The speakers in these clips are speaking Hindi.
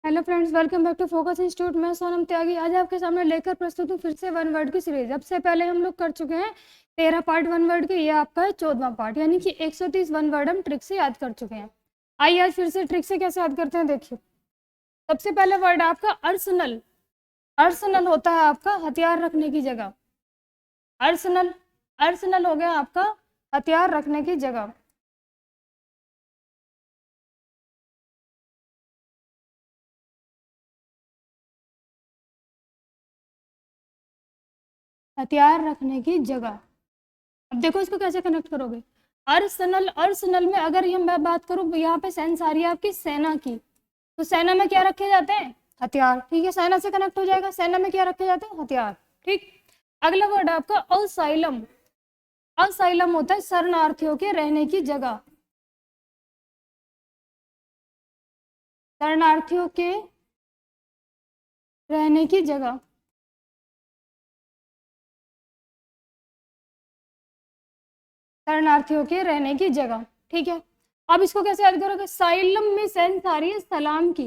Hello friends, welcome back to Focus Institute. मैं सोनम त्यागी आज आपके सामने लेकर प्रस्तुत हूँ फिर से वन वर्ड की सीरीज। अब से पहले हम लोग कर चुके हैं 13 पार्ट वन वर्ड के। ये आपका है 14वां पार्ट, यानी कि 130 वन वर्ड हम ट्रिक से याद कर चुके हैं। आइए आज फिर से ट्रिक से कैसे याद करते हैं, देखिए। सबसे पहले वर्ड आपका अर्सनल। अर्सनल होता है आपका हथियार रखने की जगह। अर्सनल, अर्सनल हो गया आपका हथियार रखने की जगह। हथियार रखने की जगह। अब देखो इसको कैसे कनेक्ट करोगे। अर्सनल, अर्सनल में अगर हम बात करूं, यहाँ पे सेंस आ रही है आपकी सेना की, तो सेना में क्या रखे जाते हैं? हथियार। ठीक है, सेना से कनेक्ट हो जाएगा। सेना में क्या रखे जाते हैं? हथियार। ठीक। अगला वर्ड आपका असाइलम। असाइलम होता है शरणार्थियों के रहने की जगह। शरणार्थियों के रहने की जगह। शरणार्थियों के रहने की जगह। ठीक है, अब इसको कैसे याद करोगे? साइलम में सेंस आ रही है सलाम की,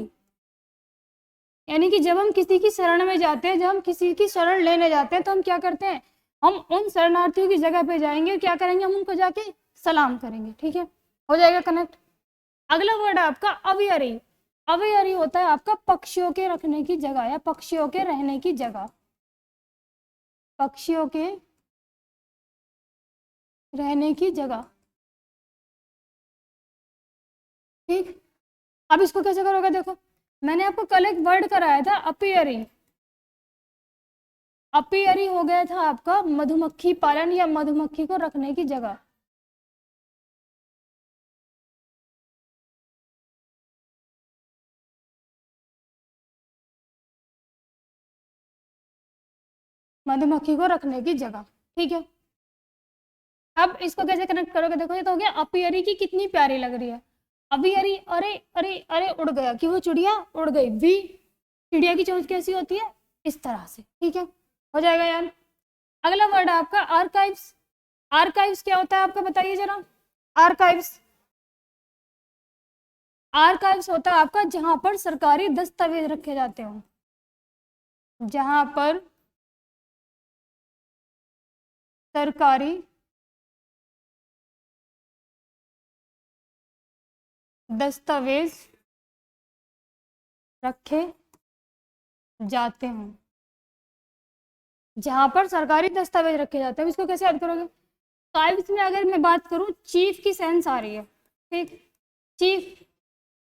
यानी कि जब हम किसी की शरण में जाते हैं, जब हम किसी की शरण लेने जाते हैं, तो हम क्या करते हैं? हम उन शरणार्थियों की जगह पे जाएंगे, क्या करेंगे? हम उनको जाके सलाम करेंगे। ठीक है, हो जाएगा कनेक्ट। अगला वर्ड है आपका अवियरी। अवियरी होता है आपका पक्षियों के रखने की जगह या पक्षियों के रहने की जगह। पक्षियों के रहने की जगह। ठीक। अब इसको कैसे करोगे? देखो, मैंने आपको कल एक वर्ड कराया था अपियरी। अपियरी हो गया था आपका मधुमक्खी पालन या मधुमक्खी को रखने की जगह। मधुमक्खी को रखने की जगह। ठीक है, अब इसको कैसे कनेक्ट करोगे? देखो, ये तो हो गया अपियरी की कितनी प्यारी लग रही है। अवियरी, अरे अरे अरे उड़ गया कि वो चिड़िया उड़ गई। वी, चिड़िया की चोंच कैसी होती है? इस तरह से। ठीक है, हो जाएगा यार। अगला वर्ड है आपका आर्काइव्स। आर्काइव्स क्या होता है आपका, बताइए जरा। आर्काइव्स, आर्काइव्स होता है आपका जहां पर सरकारी दस्तावेज रखे जाते हो। जहां पर सरकारी दस्तावेज रखे जाते हैं। जहां पर सरकारी दस्तावेज रखे जाते हैं, इसको कैसे याद करोगे? काइव्स में अगर मैं बात करूं, चीफ की सेंस आ रही है। ठीक, चीफ।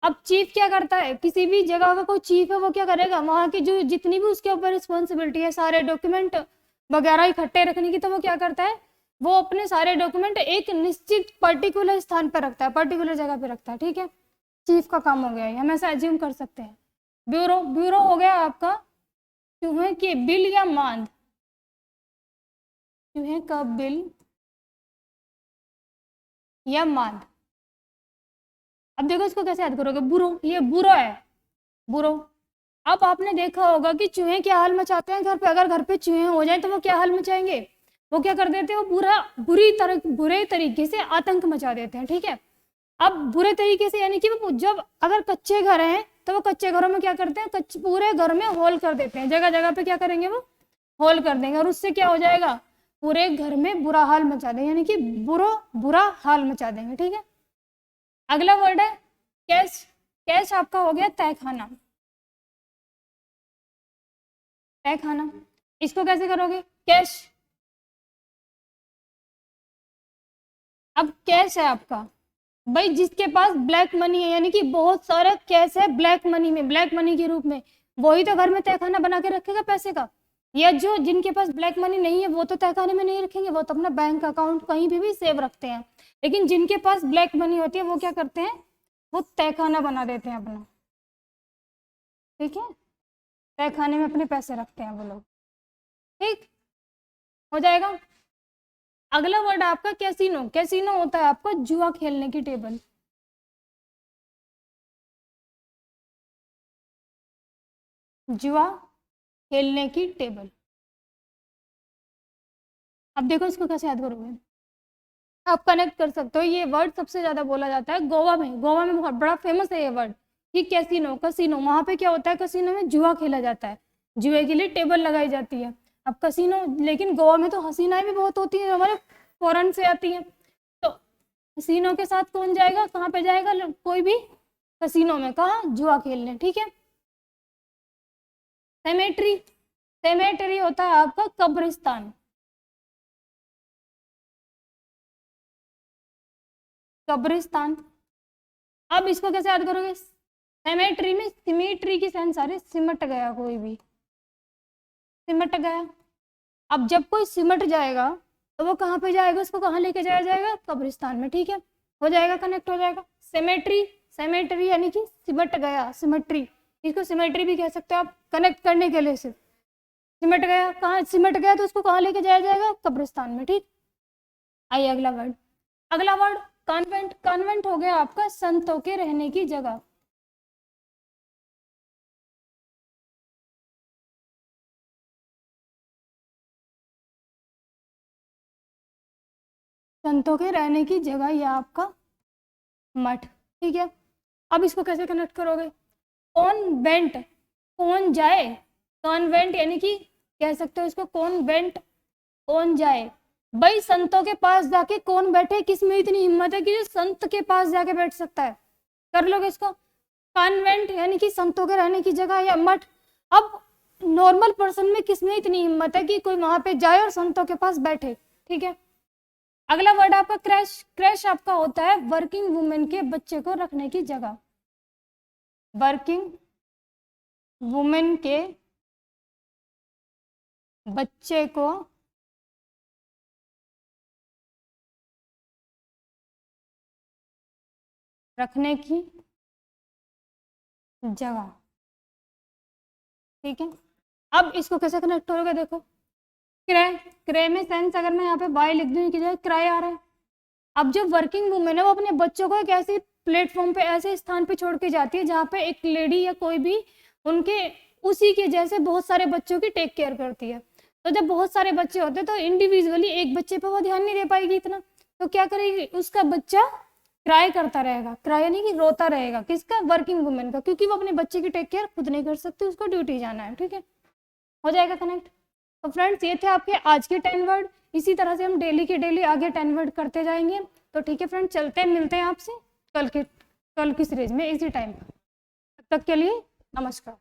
अब चीफ क्या करता है? किसी भी जगह का कोई चीफ है, वो क्या करेगा? वहां की जो जितनी भी उसके ऊपर रिस्पॉन्सिबिलिटी है, सारे डॉक्यूमेंट वगैरह इकट्ठे रखने की, तो वो क्या करता है? वो अपने सारे डॉक्यूमेंट एक निश्चित पर्टिकुलर स्थान पर रखता है, पर्टिकुलर जगह पे रखता है। ठीक है, चीफ का काम हो गया है, हम ऐसा एज्यूम कर सकते हैं। ब्यूरो, ब्यूरो हो गया आपका चूहे के बिल या मांद। चूहे का बिल या मांद। अब देखो इसको कैसे याद करोगे? बुरो, ये बुरो है, बुरो। अब आपने देखा होगा कि चूहे क्या हाल मचाते हैं घर पे। अगर घर पे चूहे हो जाए तो वो क्या हाल मचाएंगे? वो क्या कर देते हैं? वो बुरे तरीके से आतंक मचा देते हैं। ठीक है, अब बुरे तरीके से यानी कि वो जब अगर कच्चे घर हैं, तो वो कच्चे घरों में क्या करते हैं? पूरे घर में होल कर देते हैं, जगह जगह पे क्या करेंगे? वो होल कर देंगे, और उससे क्या हो जाएगा? पूरे घर में बुरा हाल मचा देंगे, यानी कि बुरा हाल मचा देंगे। ठीक है, अगला वर्ड है कैश। कैश आपका हो गया तय खाना। तय खाना, इसको कैसे करोगे? कैश। अब कैश है आपका भाई जिसके पास ब्लैक मनी है, यानी कि बहुत सारा कैश है ब्लैक मनी में, ब्लैक मनी के रूप में, वही तो घर में तहखाना बना के रखेगा पैसे का। या जो जिनके पास ब्लैक मनी नहीं है, वो तो तहखाने में नहीं रखेंगे, वो तो अपना बैंक अकाउंट कहीं भी सेव रखते हैं। लेकिन जिनके पास ब्लैक मनी होती है, वो क्या करते हैं? वो तहखाना बना देते हैं अपना। ठीक है, तहखाने में अपने पैसे रखते हैं वो लोग। ठीक, हो जाएगा। अगला वर्ड आपका कैसीनो। कैसीनो होता है आपका जुआ खेलने की टेबल। जुआ खेलने की टेबल। अब देखो इसको कैसे याद करोगे? आप कनेक्ट कर सकते हो, ये वर्ड सबसे ज्यादा बोला जाता है गोवा में। गोवा में बहुत बड़ा फेमस है ये वर्ड। ठीक, कैसीनो, कसीनो, वहां पे क्या होता है, कसीनो में जुआ खेला जाता है, जुए के लिए टेबल लगाई जाती है। अब कसीनो, लेकिन गोवा में तो हसीनाएं भी बहुत होती हैं, हमारे फॉरेन से आती हैं, तो कसीनो के साथ कौन जाएगा, कहाँ पे जाएगा, कोई भी कसीनो में, कहाँ, जुआ खेलने, ठीक है। सेमेट्री, सेमेट्री होता है आपका कब्रिस्तान, कब्रिस्तान। अब इसको कैसे याद करोगे, सेमेट्री में सिमेट्री की सेंस आ रही, सिमट गया, कोई भी सिमट गया। अब जब कोई सिमट जाएगा तो वो कहाँ पे जाएगा, उसको कहाँ लेके जाया जाएगा, कब्रिस्तान में, ठीक है, हो जाएगा, कनेक्ट हो जाएगा। सेमेट्री, सेमेट्री यानी कि सिमट गया, सिमेट्री, इसको सिमेट्री भी कह सकते हो आप, कनेक्ट करने के लिए सिर्फ, सिमट गया, कहाँ सिमट गया तो उसको कहाँ लेके जाया जाएगा, कब्रिस्तान में, ठीक। आइए अगला वर्ड, अगला वर्ड कॉन्वेंट, कॉन्वेंट हो गया आपका संतों के रहने की जगह, संतों के रहने की जगह या आपका मठ, ठीक है। अब इसको कैसे कनेक्ट करोगे, कॉन्वेंट, कौन जाए, कॉन्वेंट यानी कि कह सकते हो इसको कॉन्वेंट, कौन जाए, भाई संतों के पास जाके कौन बैठे, किसमें इतनी हिम्मत है कि जो संत के पास जाके बैठ सकता है, कर लोगे इसको। कॉन्वेंट यानी कि संतों के रहने की जगह या मठ। अब नॉर्मल पर्सन में किसमें इतनी हिम्मत है कि कोई वहां पे जाए और संतों के पास बैठे, ठीक है। अगला वर्ड आपका क्रैश, क्रैश आपका होता है वर्किंग वुमेन के बच्चे को रखने की जगह, वर्किंग वुमेन के बच्चे को रखने की जगह, ठीक है। अब इसको कैसे कनेक्ट करोगे, देखो क्रय, क्रय में सेंस अगर मैं यहाँ पे बाय लिख दूँ की जगह क्राय आ रहा है। अब जो वर्किंग वुमेन है वो अपने बच्चों को एक ऐसे प्लेटफॉर्म पे, ऐसे स्थान पे छोड़ के जाती है जहाँ पे एक लेडी या कोई भी उनके उसी के जैसे बहुत सारे बच्चों की टेक केयर करती है। तो जब बहुत सारे बच्चे होते हैं तो इंडिविजुअली एक बच्चे पे वो ध्यान नहीं दे पाएगी इतना, तो क्या करेगी, उसका बच्चा क्राई करता रहेगा, क्राई यानी कि रोता रहेगा, किसका, वर्किंग वुमेन का, क्योंकि वो अपने बच्चे की टेक केयर खुद नहीं कर सकती, उसको ड्यूटी जाना है, ठीक है, हो जाएगा कनेक्ट। तो फ्रेंड्स ये थे आपके आज के 10 वर्ड, इसी तरह से हम डेली के डेली आगे 10 वर्ड करते जाएंगे। तो ठीक है फ्रेंड्स, चलते हैं, मिलते हैं आपसे कल की सीरीज में इसी टाइम। तब तक के लिए नमस्कार।